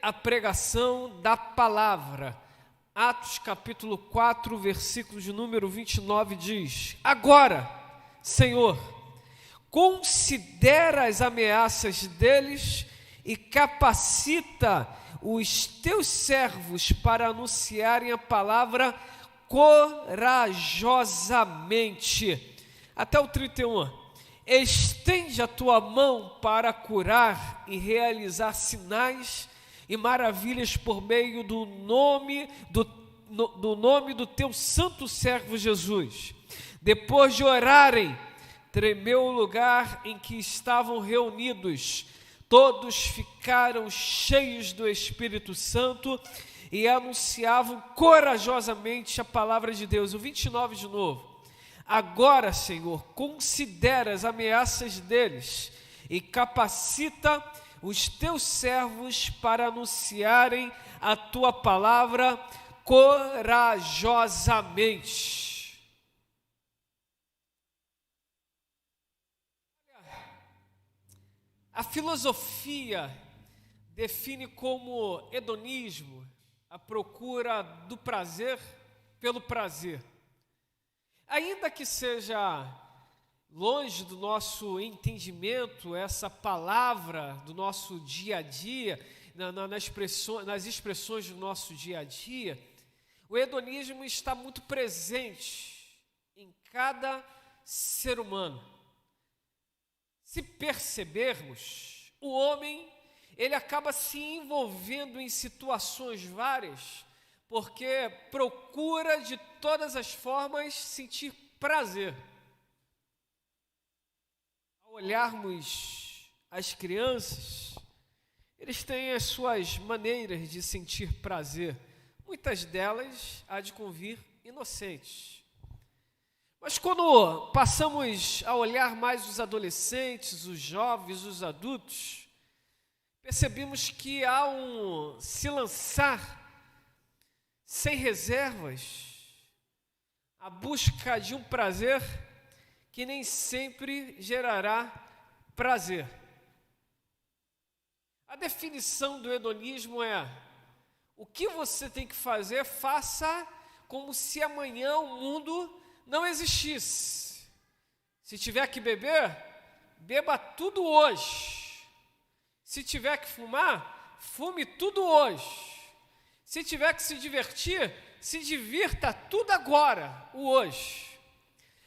a pregação da palavra. Atos capítulo 4, versículo de número 29 diz: Agora, Senhor, considera as ameaças deles e capacita os teus servos para anunciarem a palavra corajosamente. Até o 31. Estende a tua mão para curar e realizar sinais e maravilhas por meio do nome do teu santo servo Jesus. Depois de orarem, tremeu o lugar em que estavam reunidos. Todos ficaram cheios do Espírito Santo e anunciavam corajosamente a palavra de Deus. O 29 de novo. Agora, Senhor, considera as ameaças deles e capacita os teus servos para anunciarem a tua palavra corajosamente. A filosofia define como hedonismo a procura do prazer pelo prazer. Ainda que seja longe do nosso entendimento essa palavra do nosso dia a dia, nas expressões do nosso dia a dia, o hedonismo está muito presente em cada ser humano. Se percebermos, o homem, ele acaba se envolvendo em situações várias, porque procura de todas as formas sentir prazer. Ao olharmos as crianças, eles têm as suas maneiras de sentir prazer. Muitas delas há de convir inocentes. Mas quando passamos a olhar mais os adolescentes, os jovens, os adultos, percebemos que há um se lançar sem reservas, a busca de um prazer que nem sempre gerará prazer. A definição do hedonismo é: o que você tem que fazer, faça como se amanhã o mundo não existisse. Se tiver que beber, beba tudo hoje. Se tiver que fumar, fume tudo hoje. Se tiver que se divertir, se divirta tudo agora, o hoje.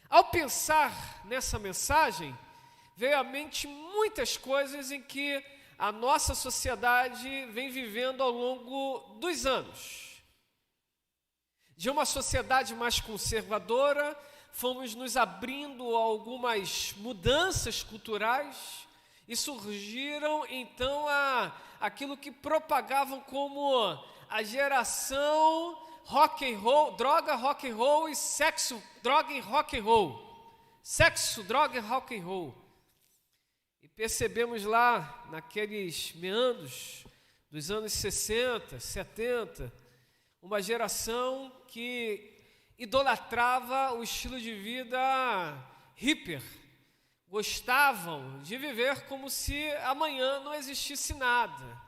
Ao pensar nessa mensagem, veio à mente muitas coisas em que a nossa sociedade vem vivendo ao longo dos anos. De uma sociedade mais conservadora, fomos nos abrindo a algumas mudanças culturais e surgiram então aquilo que propagavam como a geração rock and roll, droga, rock and roll e sexo, droga e rock and roll. Sexo, droga e rock and roll. E percebemos lá, naqueles meandros dos anos 60, 70, uma geração que idolatrava o estilo de vida hippie. Gostavam de viver como se amanhã não existisse nada.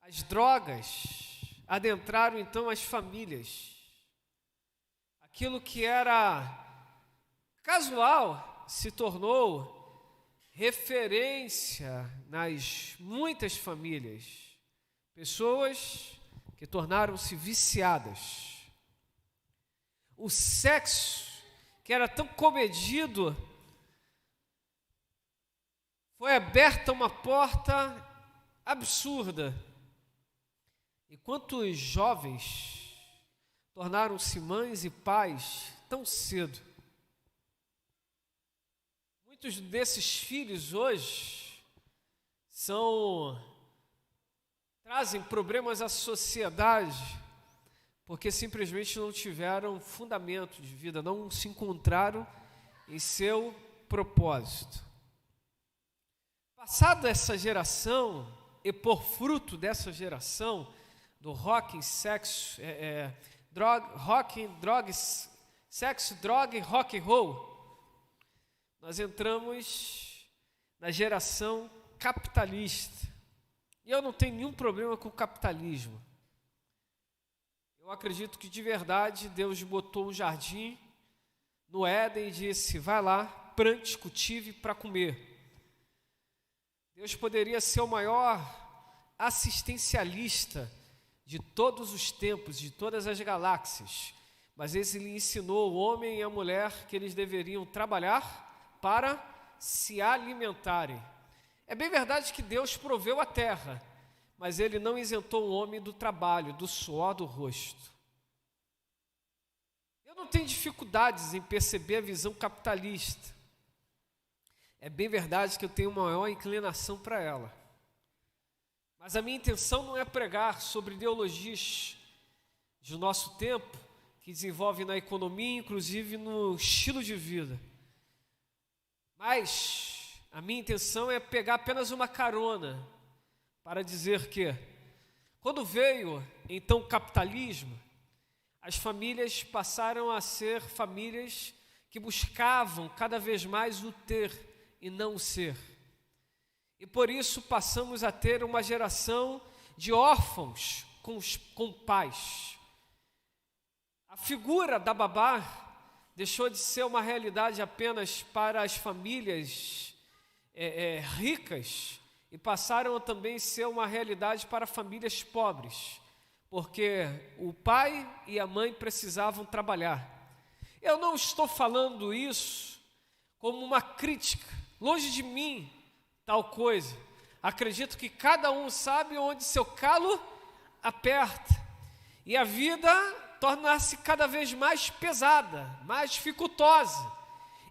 As drogas adentraram então as famílias. Aquilo que era casual se tornou referência nas muitas famílias. Pessoas que tornaram-se viciadas. O sexo, que era tão comedido, foi aberta uma porta absurda. E quantos jovens tornaram-se mães e pais tão cedo? Muitos desses filhos hoje trazem problemas à sociedade porque simplesmente não tiveram fundamento de vida, não se encontraram em seu propósito. Passada essa geração, e por fruto dessa geração, do rock, sexo, sexo, droga e rock and roll, nós entramos na geração capitalista, E eu não tenho nenhum problema com o capitalismo. Eu acredito que de verdade Deus botou um jardim no Éden e disse: vai lá, plante, cultive para comer. Deus poderia ser o maior assistencialista de todos os tempos, de todas as galáxias, mas ele ensinou o homem e a mulher que eles deveriam trabalhar para se alimentarem. É bem verdade que Deus proveu a terra, mas ele não isentou o homem do trabalho, do suor do rosto. Eu não tenho dificuldades em perceber a visão capitalista. É bem verdade que eu tenho maior inclinação para ela. Mas a minha intenção não é pregar sobre ideologias do nosso tempo, que desenvolvem na economia, inclusive no estilo de vida. Mas a minha intenção é pegar apenas uma carona para dizer que, quando veio então o capitalismo, as famílias passaram a ser famílias que buscavam cada vez mais o ter e não o ser. E por isso passamos a ter uma geração de órfãos com pais. A figura da babá deixou de ser uma realidade apenas para as famílias ricas e passaram a também ser uma realidade para famílias pobres, porque o pai e a mãe precisavam trabalhar. Eu não estou falando isso como uma crítica, longe de mim tal coisa. Acredito que cada um sabe onde seu calo aperta, e a vida torna-se cada vez mais pesada, mais dificultosa,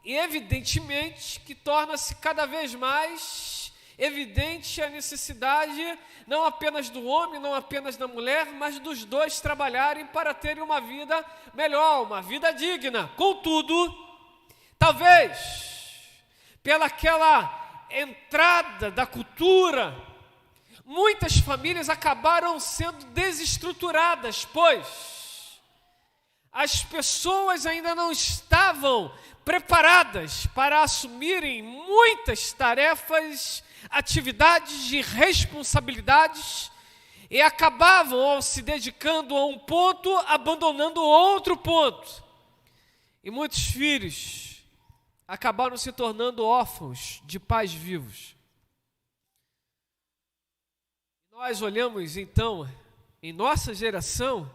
e evidentemente que torna-se cada vez mais evidente a necessidade não apenas do homem, não apenas da mulher, mas dos dois trabalharem para terem uma vida melhor, uma vida digna. Contudo, talvez pelaquela entrada da cultura, muitas famílias acabaram sendo desestruturadas, pois as pessoas ainda não estavam preparadas para assumirem muitas tarefas, atividades de responsabilidades, e acabavam, ao se dedicando a um ponto, abandonando outro ponto. E muitos filhos acabaram se tornando órfãos de pais vivos. Nós olhamos então, em nossa geração,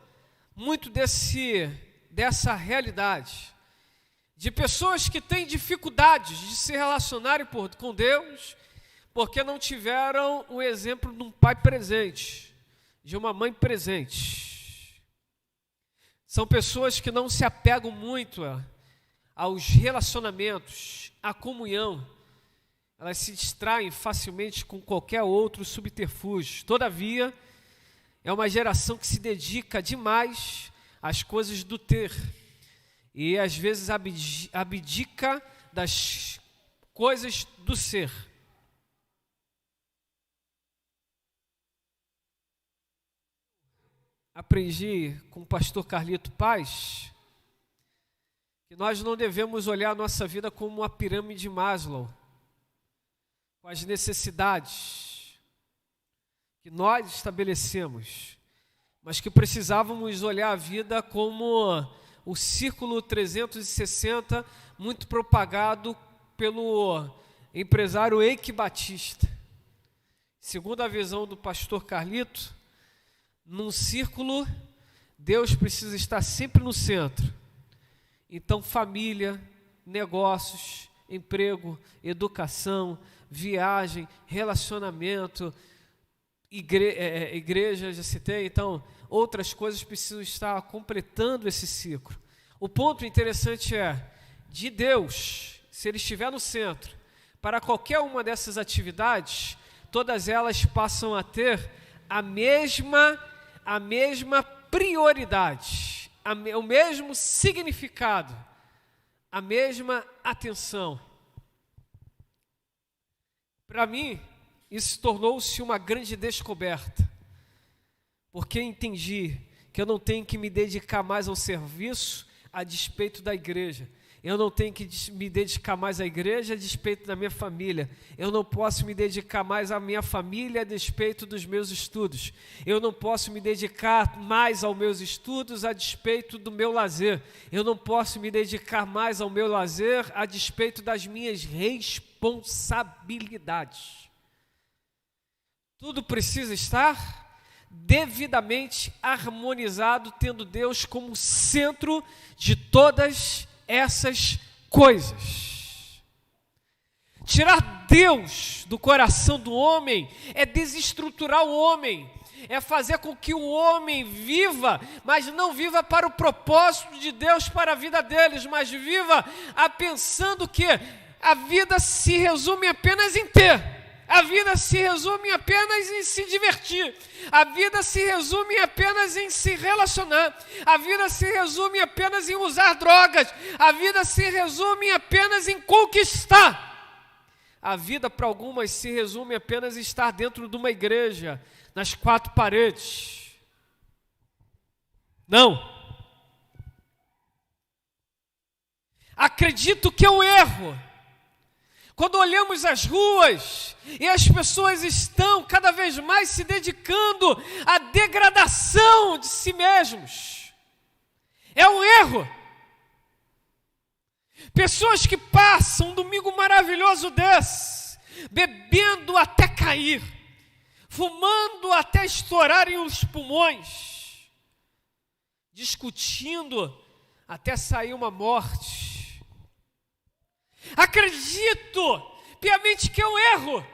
muito dessa realidade, de pessoas que têm dificuldades de se relacionarem com Deus, porque não tiveram o exemplo de um pai presente, de uma mãe presente. São pessoas que não se apegam muito aos relacionamentos, à comunhão. Elas se distraem facilmente com qualquer outro subterfúgio. Todavia, é uma geração que se dedica demais às coisas do ter e às vezes abdica das coisas do ser. Aprendi com o pastor Carlito Paz que nós não devemos olhar a nossa vida como uma pirâmide de Maslow, com as necessidades que nós estabelecemos, mas que precisávamos olhar a vida como o círculo 360, muito propagado pelo empresário Eike Batista. Segundo a visão do pastor Carlito, num círculo, Deus precisa estar sempre no centro. Então, família, negócios, emprego, educação, viagem, relacionamento, igreja, já citei, então, outras coisas precisam estar completando esse ciclo. O ponto interessante é, de Deus, se Ele estiver no centro, para qualquer uma dessas atividades, todas elas passam a ter a mesma prioridade, o mesmo significado, a mesma atenção. Para mim, isso tornou-se uma grande descoberta, porque entendi que eu não tenho que me dedicar mais ao serviço a despeito da igreja. Eu não tenho que me dedicar mais à igreja a despeito da minha família. Eu não posso me dedicar mais à minha família a despeito dos meus estudos. Eu não posso me dedicar mais aos meus estudos a despeito do meu lazer. Eu não posso me dedicar mais ao meu lazer a despeito das minhas responsabilidades. Tudo precisa estar devidamente harmonizado, tendo Deus como centro de todas essas coisas. Tirar Deus do coração do homem é desestruturar o homem, é fazer com que o homem viva, mas não viva para o propósito de Deus para a vida deles, mas viva pensando que a vida se resume apenas em ter. A vida se resume apenas em se divertir. A vida se resume apenas em se relacionar. A vida se resume apenas em usar drogas. A vida se resume apenas em conquistar. A vida para algumas se resume apenas em estar dentro de uma igreja, nas quatro paredes. Não. Acredito que é um erro. Quando olhamos as ruas e as pessoas estão cada vez mais se dedicando à degradação de si mesmos, é um erro. Pessoas que passam um domingo maravilhoso desse, bebendo até cair, fumando até estourarem os pulmões, discutindo até sair uma morte. Acredito piamente que é um erro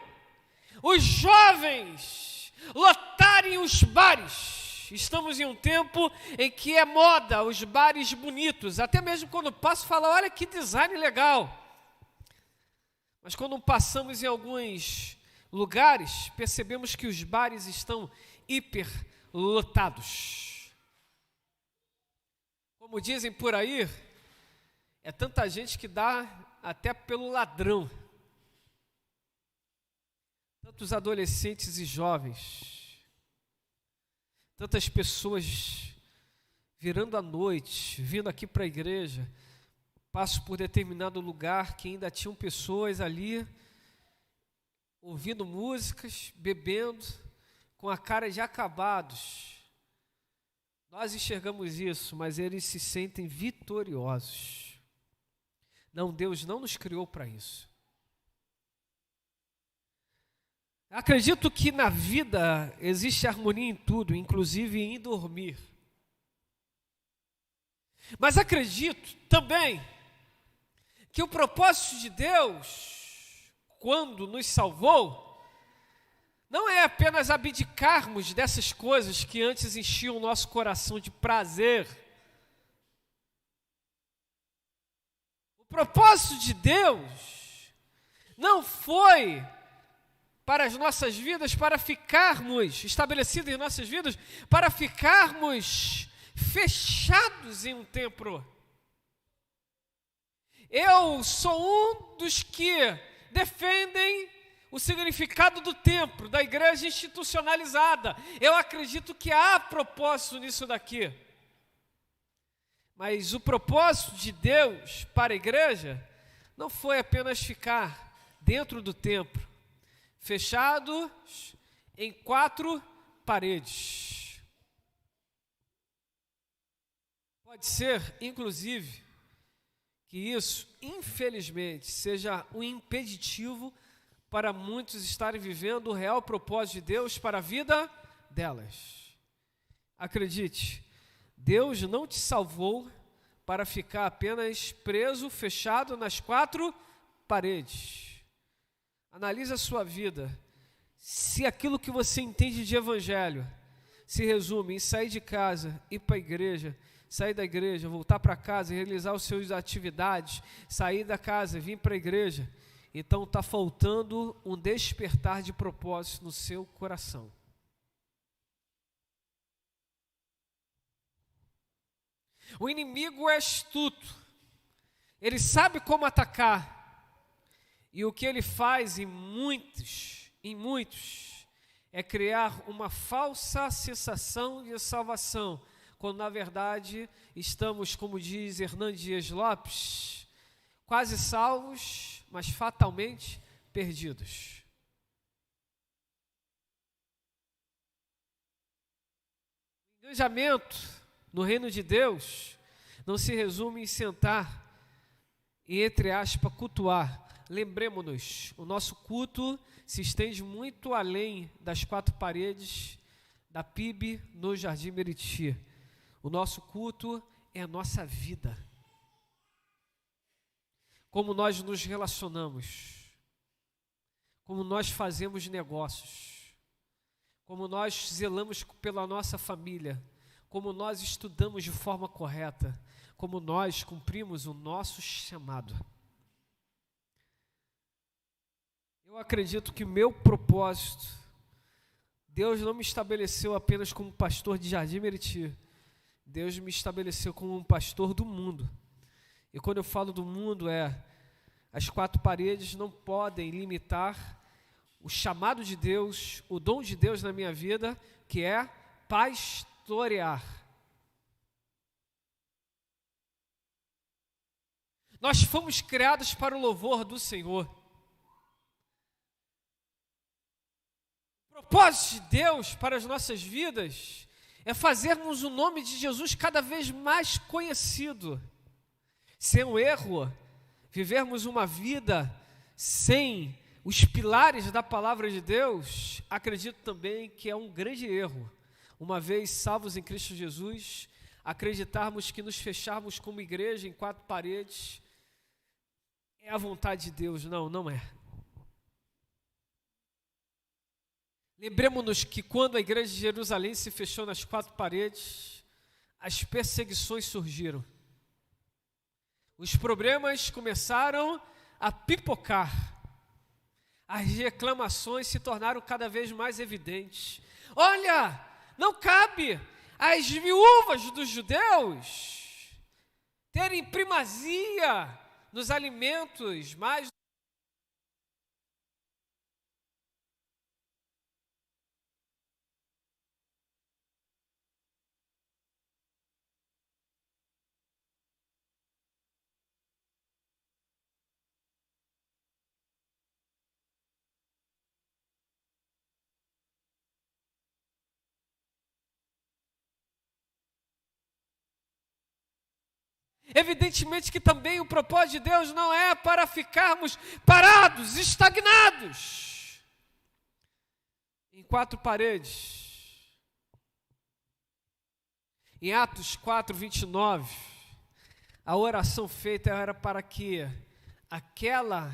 os jovens lotarem os bares. Estamos em um tempo em que é moda os bares bonitos, até mesmo quando passo falo, olha que design legal. Mas quando passamos em alguns lugares, percebemos que os bares estão hiper lotados. Como dizem por aí, é tanta gente que dá até pelo ladrão. Tantos adolescentes e jovens, tantas pessoas virando à noite, vindo aqui para a igreja, passo por determinado lugar que ainda tinham pessoas ali, ouvindo músicas, bebendo, com a cara de acabados. Nós enxergamos isso, mas eles se sentem vitoriosos. Não, Deus não nos criou para isso. Acredito que na vida existe harmonia em tudo, inclusive em dormir. Mas acredito também que o propósito de Deus, quando nos salvou, não é apenas abdicarmos dessas coisas que antes enchiam o nosso coração de prazer. O propósito de Deus não foi para as nossas vidas, para ficarmos estabelecidos em nossas vidas, para ficarmos fechados em um templo. Eu sou um dos que defendem o significado do templo, da igreja institucionalizada. Eu acredito que há propósito nisso daqui. Mas o propósito de Deus para a igreja não foi apenas ficar dentro do templo, fechados em quatro paredes. Pode ser, inclusive, que isso, infelizmente, seja um impeditivo para muitos estarem vivendo o real propósito de Deus para a vida delas. Acredite, Deus não te salvou para ficar apenas preso, fechado nas quatro paredes. Analise a sua vida. Se aquilo que você entende de evangelho se resume em sair de casa, ir para a igreja, sair da igreja, voltar para casa, realizar as suas atividades, sair da casa, vir para a igreja, então está faltando um despertar de propósito no seu coração. O inimigo é astuto, ele sabe como atacar, e o que ele faz em muitos, é criar uma falsa sensação de salvação, quando na verdade estamos, como diz Hernandes Dias Lopes, quase salvos, mas fatalmente perdidos. O engajamento no reino de Deus não se resume em sentar e, entre aspas, cultuar. Lembremos-nos, o nosso culto se estende muito além das 4 paredes da PIB no Jardim Meriti. O nosso culto é a nossa vida. Como nós nos relacionamos, como nós fazemos negócios, como nós zelamos pela nossa família, como nós estudamos de forma correta, como nós cumprimos o nosso chamado. Eu acredito que o meu propósito, Deus não me estabeleceu apenas como pastor de Jardim Meriti, Deus me estabeleceu como um pastor do mundo. E quando eu falo do mundo, as 4 paredes não podem limitar o chamado de Deus, o dom de Deus na minha vida, que é pastorear. Nós fomos criados para o louvor do Senhor. O propósito de Deus para as nossas vidas é fazermos o nome de Jesus cada vez mais conhecido. Sem um erro, vivermos uma vida sem os pilares da palavra de Deus, acredito também que é um grande erro. Uma vez salvos em Cristo Jesus, acreditarmos que nos fecharmos como igreja em 4 paredes é a vontade de Deus. Não, não é. Lembremos-nos que quando a igreja de Jerusalém se fechou nas 4 paredes, as perseguições surgiram. Os problemas começaram a pipocar. As reclamações se tornaram cada vez mais evidentes. Olha, não cabe às viúvas dos judeus terem primazia nos alimentos mais. Evidentemente que também o propósito de Deus não é para ficarmos parados, estagnados em 4 paredes. Em Atos 4, 29, a oração feita era para que aquela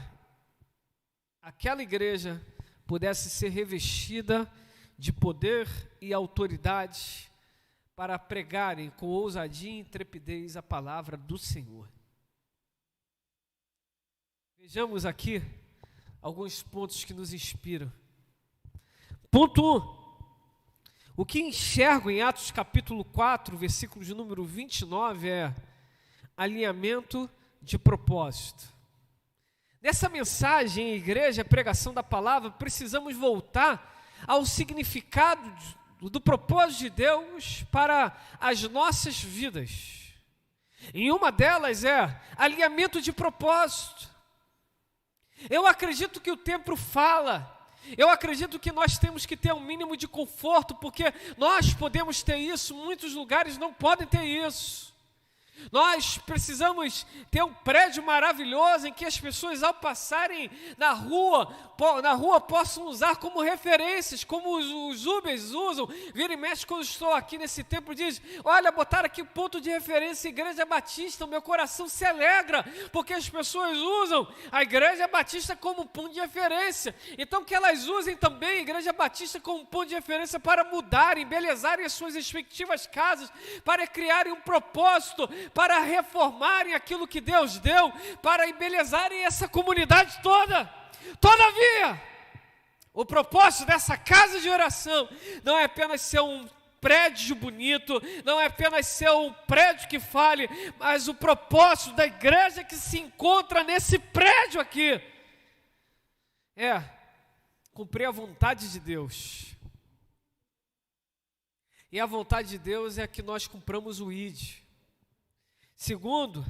igreja pudesse ser revestida de poder e autoridade para pregarem com ousadia e intrepidez a palavra do Senhor. Vejamos aqui alguns pontos que nos inspiram. Ponto 1. O que enxergo em Atos capítulo 4, versículo de número 29 é alinhamento de propósito. Nessa mensagem, igreja, pregação da palavra, precisamos voltar ao significado do propósito de Deus para as nossas vidas. E uma delas é alinhamento de propósito. Eu acredito que o tempo fala. Eu acredito que nós temos que ter um mínimo de conforto, porque nós podemos ter isso, muitos lugares não podem ter isso. Nós precisamos ter um prédio maravilhoso em que as pessoas, ao passarem na rua possam usar como referências, como os Ubers usam. Vira e mexe, quando estou aqui nesse templo, diz: olha, botaram aqui ponto de referência, Igreja Batista. O meu coração se alegra, porque as pessoas usam a Igreja Batista como ponto de referência. Então que elas usem também a Igreja Batista como ponto de referência para mudarem, embelezarem as suas respectivas casas, para criarem um propósito, para reformarem aquilo que Deus deu, para embelezarem essa comunidade toda. Todavia, o propósito dessa casa de oração não é apenas ser um prédio bonito, não é apenas ser um prédio que fale, mas o propósito da igreja que se encontra nesse prédio aqui é cumprir a vontade de Deus. E a vontade de Deus é que nós cumpramos o ID. Segundo,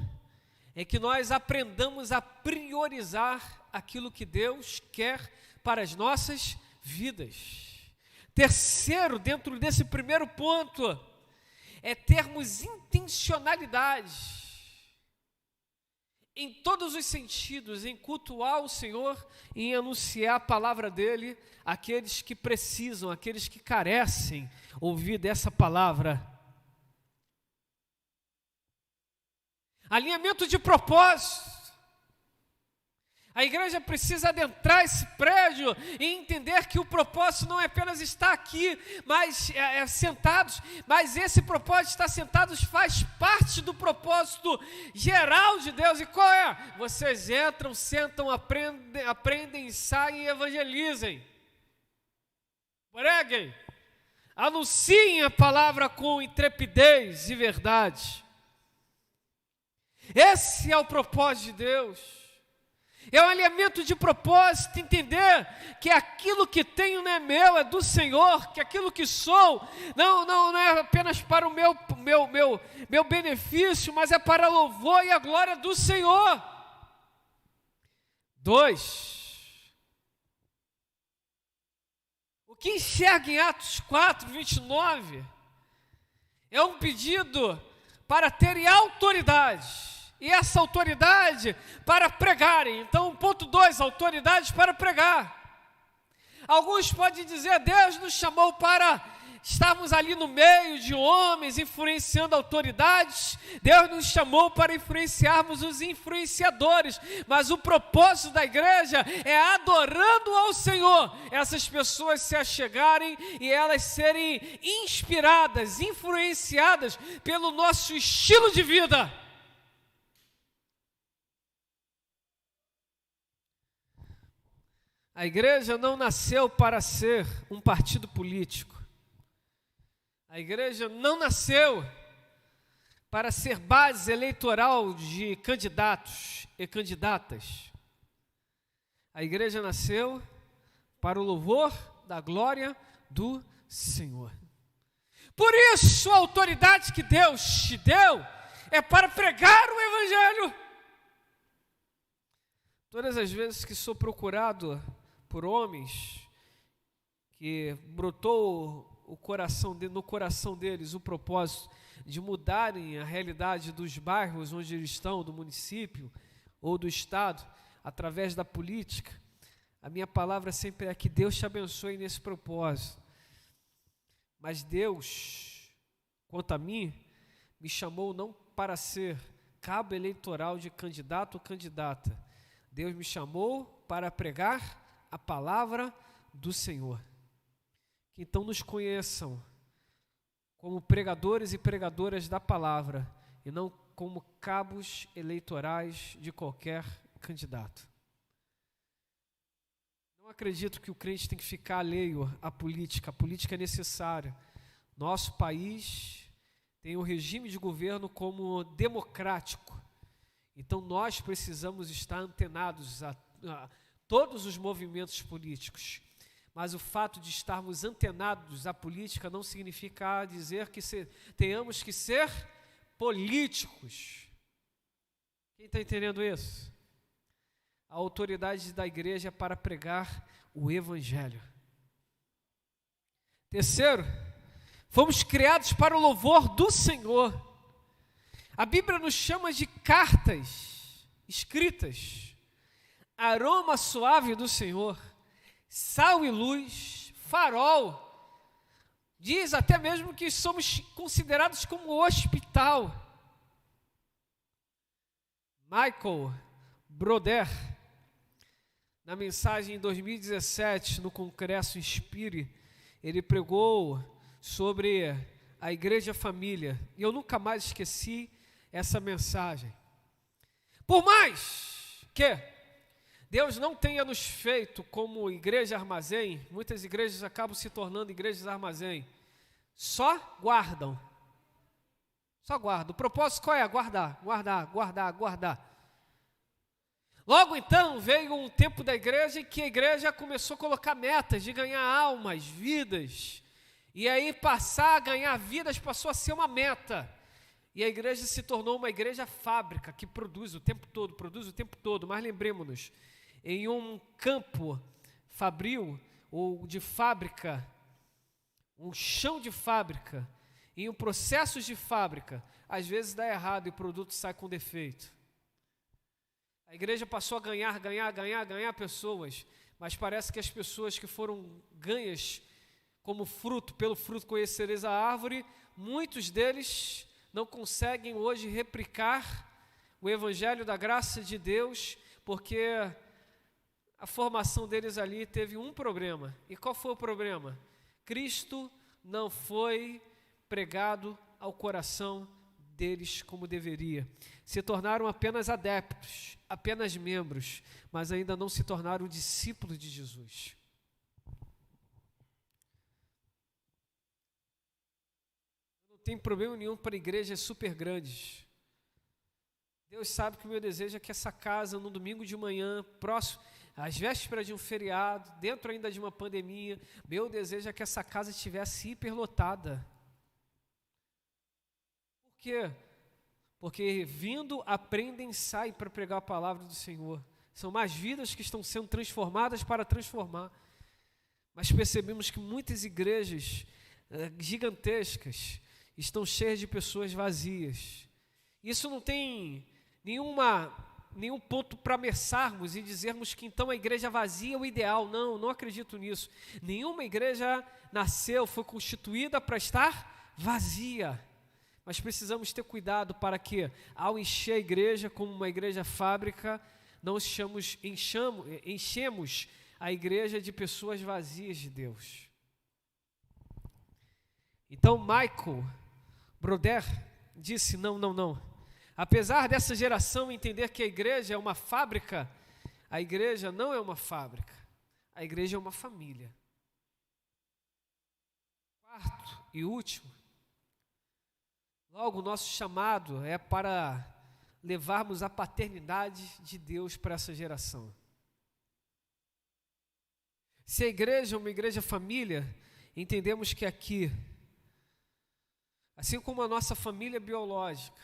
é que nós aprendamos a priorizar aquilo que Deus quer para as nossas vidas. Terceiro, dentro desse primeiro ponto, é termos intencionalidade em todos os sentidos, em cultuar o Senhor e em anunciar a palavra dEle àqueles que precisam, àqueles que carecem ouvir dessa palavra. Alinhamento de propósito. A igreja precisa adentrar esse prédio e entender que o propósito não é apenas estar aqui, mas sentados, mas esse propósito de estar sentados faz parte do propósito geral de Deus. E qual é? Vocês entram, sentam, aprendem, saem e evangelizem. Preguem, anunciem a palavra com intrepidez e verdade. Esse é o propósito de Deus. É um alinhamento de propósito, entender que aquilo que tenho não é meu, é do Senhor, que aquilo que sou não é apenas para o meu benefício, mas é para a louvor e a glória do Senhor. 2. O que enxerga em Atos 4:29 é um pedido para terem autoridade. E essa autoridade para pregarem. Então, ponto 2, autoridade para pregar. Alguns podem dizer, Deus nos chamou para estarmos ali no meio de homens, influenciando autoridades. Deus nos chamou para influenciarmos os influenciadores. Mas o propósito da igreja é adorando ao Senhor. Essas pessoas se achegarem e elas serem inspiradas, influenciadas pelo nosso estilo de vida. A igreja não nasceu para ser um partido político. A igreja não nasceu para ser base eleitoral de candidatos e candidatas. A igreja nasceu para o louvor da glória do Senhor. Por isso, a autoridade que Deus te deu é para pregar o Evangelho. Todas as vezes que sou procurado por homens, que brotou no coração deles o propósito de mudarem a realidade dos bairros onde eles estão, do município ou do estado, através da política, a minha palavra sempre é que Deus te abençoe nesse propósito. Mas Deus, quanto a mim, me chamou não para ser cabo eleitoral de candidato ou candidata. Deus me chamou para pregar a palavra do Senhor. Que então nos conheçam como pregadores e pregadoras da palavra e não como cabos eleitorais de qualquer candidato. Não acredito que o crente tem que ficar alheio à política. A política é necessária. Nosso país tem um regime de governo como democrático. Então nós precisamos estar antenados a todos os movimentos políticos. Mas o fato de estarmos antenados à política não significa dizer que tenhamos que ser políticos. Quem está entendendo isso? A autoridade da igreja é para pregar o Evangelho. Terceiro, fomos criados para o louvor do Senhor. A Bíblia nos chama de cartas escritas, aroma suave do Senhor, sal e luz, farol. Diz até mesmo que somos considerados como hospital. Michael Broder, na mensagem em 2017, no Congresso Inspire, ele pregou sobre a igreja família. E eu nunca mais esqueci essa mensagem. Por mais que Deus não tenha nos feito como igreja armazém, muitas igrejas acabam se tornando igrejas armazém, só guardam. Só guardam. O propósito qual é? Guardar, guardar, guardar, guardar. Logo então veio um tempo da igreja em que a igreja começou a colocar metas de ganhar almas, vidas. E aí passar a ganhar vidas passou a ser uma meta. E a igreja se tornou uma igreja fábrica que produz o tempo todo. Mas lembremos-nos, em um campo fabril ou de fábrica, um chão de fábrica, em um processo de fábrica, às vezes dá errado e o produto sai com defeito. A igreja passou a ganhar pessoas, mas parece que as pessoas que foram ganhas como fruto, pelo fruto conhecereis a árvore, muitos deles não conseguem hoje replicar o evangelho da graça de Deus, porque a formação deles ali teve um problema. E qual foi o problema? Cristo não foi pregado ao coração deles como deveria. Se tornaram apenas adeptos, apenas membros, mas ainda não se tornaram discípulos de Jesus. Não tem problema nenhum para igrejas super grandes. Deus sabe que o meu desejo é que essa casa, no domingo de manhã, próximo, às vésperas de um feriado, dentro ainda de uma pandemia, meu desejo é que essa casa estivesse hiperlotada. Por quê? Porque vindo, aprendem, saem para pregar a palavra do Senhor. São mais vidas que estão sendo transformadas para transformar. Mas percebemos que muitas igrejas gigantescas estão cheias de pessoas vazias. Isso não tem nenhum ponto para meçarmos e dizermos que então a igreja vazia é o ideal. Não acredito nisso. Nenhuma igreja nasceu, foi constituída para estar vazia. Mas precisamos ter cuidado para que, ao encher a igreja como uma igreja fábrica, não enchemos a igreja de pessoas vazias de Deus. Então Michael Broder disse, não. Apesar dessa geração entender que a igreja é uma fábrica, a igreja não é uma fábrica, a igreja é uma família. Quarto e último, logo o nosso chamado é para levarmos a paternidade de Deus para essa geração. Se a igreja é uma igreja família, entendemos que aqui, assim como a nossa família biológica,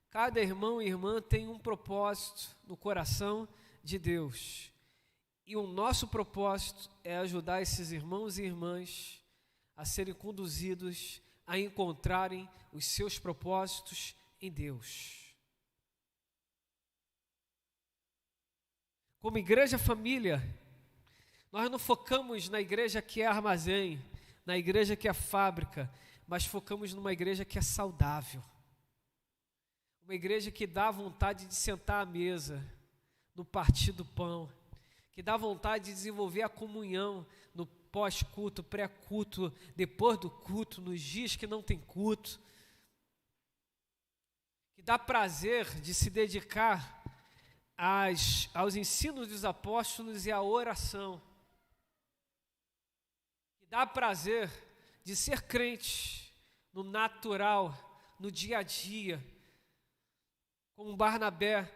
cada irmão e irmã tem um propósito no coração de Deus. E o nosso propósito é ajudar esses irmãos e irmãs a serem conduzidos a encontrarem os seus propósitos em Deus. Como igreja família, nós não focamos na igreja que é armazém, na igreja que é fábrica, mas focamos numa igreja que é saudável. Uma igreja que dá vontade de sentar à mesa, no partir do pão, que dá vontade de desenvolver a comunhão no pós-culto, pré-culto, depois do culto, nos dias que não tem culto, que dá prazer de se dedicar aos ensinos dos apóstolos e à oração, que dá prazer de ser crente no natural, no dia a dia, como Barnabé,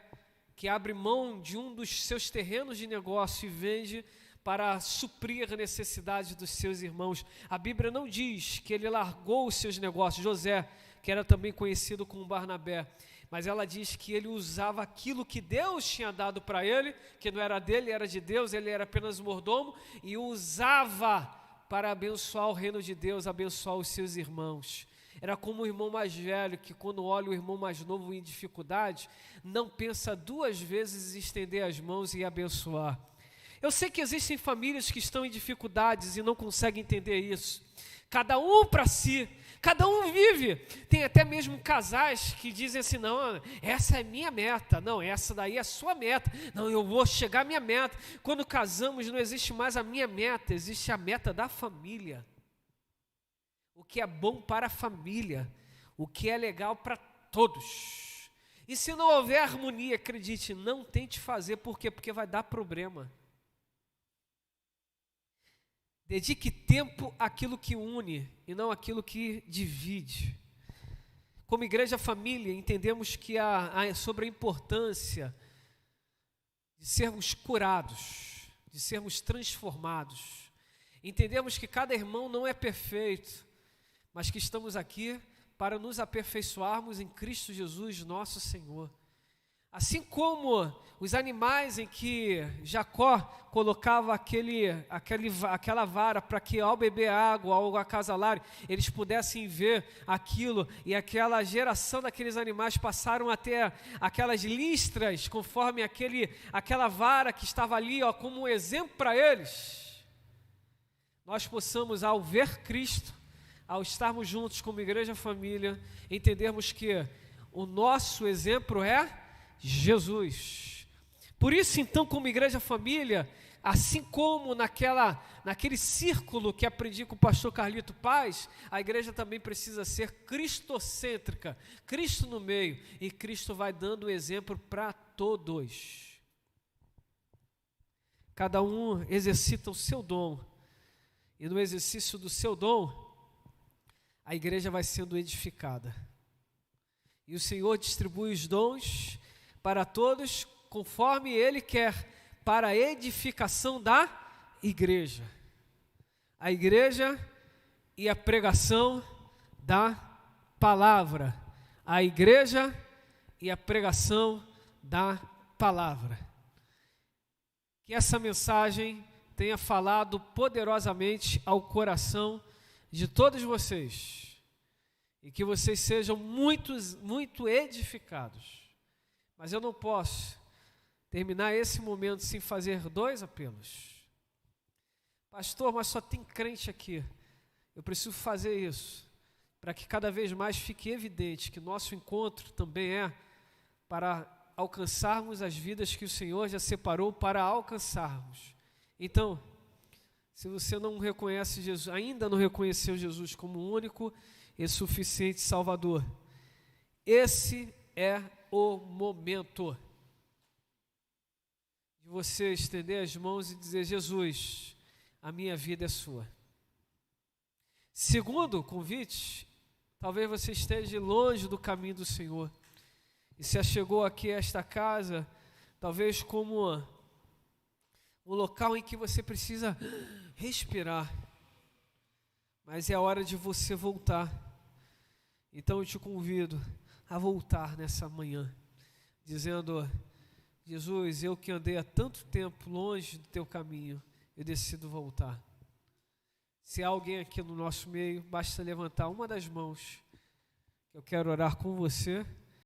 que abre mão de um dos seus terrenos de negócio e vende para suprir a necessidade dos seus irmãos. A Bíblia não diz que ele largou os seus negócios, José, que era também conhecido como Barnabé, mas ela diz que ele usava aquilo que Deus tinha dado para ele, que não era dele, era de Deus, ele era apenas mordomo, e usava para abençoar o reino de Deus, abençoar os seus irmãos. Era como o irmão mais velho, que quando olha o irmão mais novo em dificuldade, não pensa duas vezes em estender as mãos e abençoar. Eu sei que existem famílias que estão em dificuldades e não conseguem entender isso. Cada um para si, cada um vive. Tem até mesmo casais que dizem assim, não, essa é minha meta, não, essa daí é a sua meta, não, eu vou chegar à minha meta. Quando casamos não existe mais a minha meta, existe a meta da família. O que é bom para a família, o que é legal para todos. E se não houver harmonia, acredite, não tente fazer, por quê? Porque vai dar problema. Dedique tempo àquilo que une e não àquilo que divide. Como igreja família, entendemos que sobre a importância de sermos curados, de sermos transformados. Entendemos que cada irmão não é perfeito, mas que estamos aqui para nos aperfeiçoarmos em Cristo Jesus, nosso Senhor. Assim como os animais em que Jacó colocava aquela vara para que ao beber água, ao acasalar, eles pudessem ver aquilo, e aquela geração daqueles animais passaram a ter aquelas listras, conforme aquela vara que estava ali, como um exemplo para eles. Nós possamos, ao ver Cristo, ao estarmos juntos como igreja família, entendermos que o nosso exemplo é Jesus. Por isso, então, como igreja família, assim como naquele círculo que aprendi com o pastor Carlito Paz, a igreja também precisa ser cristocêntrica, Cristo no meio, e Cristo vai dando exemplo para todos. Cada um exercita o seu dom, e no exercício do seu dom, a igreja vai sendo edificada. E o Senhor distribui os dons para todos, conforme Ele quer, para a edificação da igreja. A igreja e a pregação da palavra. A igreja e a pregação da palavra. Que essa mensagem tenha falado poderosamente ao coração de todos vocês, e que vocês sejam muito edificados. Mas eu não posso terminar esse momento sem fazer 2 apelos. Pastor, mas só tem crente aqui. Eu preciso fazer isso, para que cada vez mais fique evidente que nosso encontro também é para alcançarmos as vidas que o Senhor já separou para alcançarmos. Então, se você não reconhece Jesus, ainda não reconheceu Jesus como o único e suficiente Salvador, esse é o momento de você estender as mãos e dizer: Jesus, a minha vida é sua. Segundo convite, talvez você esteja longe do caminho do Senhor e se achegou aqui a esta casa, talvez como um local em que você precisa respirar, mas é a hora de você voltar. Então eu te convido a voltar nessa manhã, dizendo: Jesus, eu que andei há tanto tempo longe do teu caminho, eu decido voltar. Se há alguém aqui no nosso meio, basta levantar uma das mãos, que eu quero orar com você.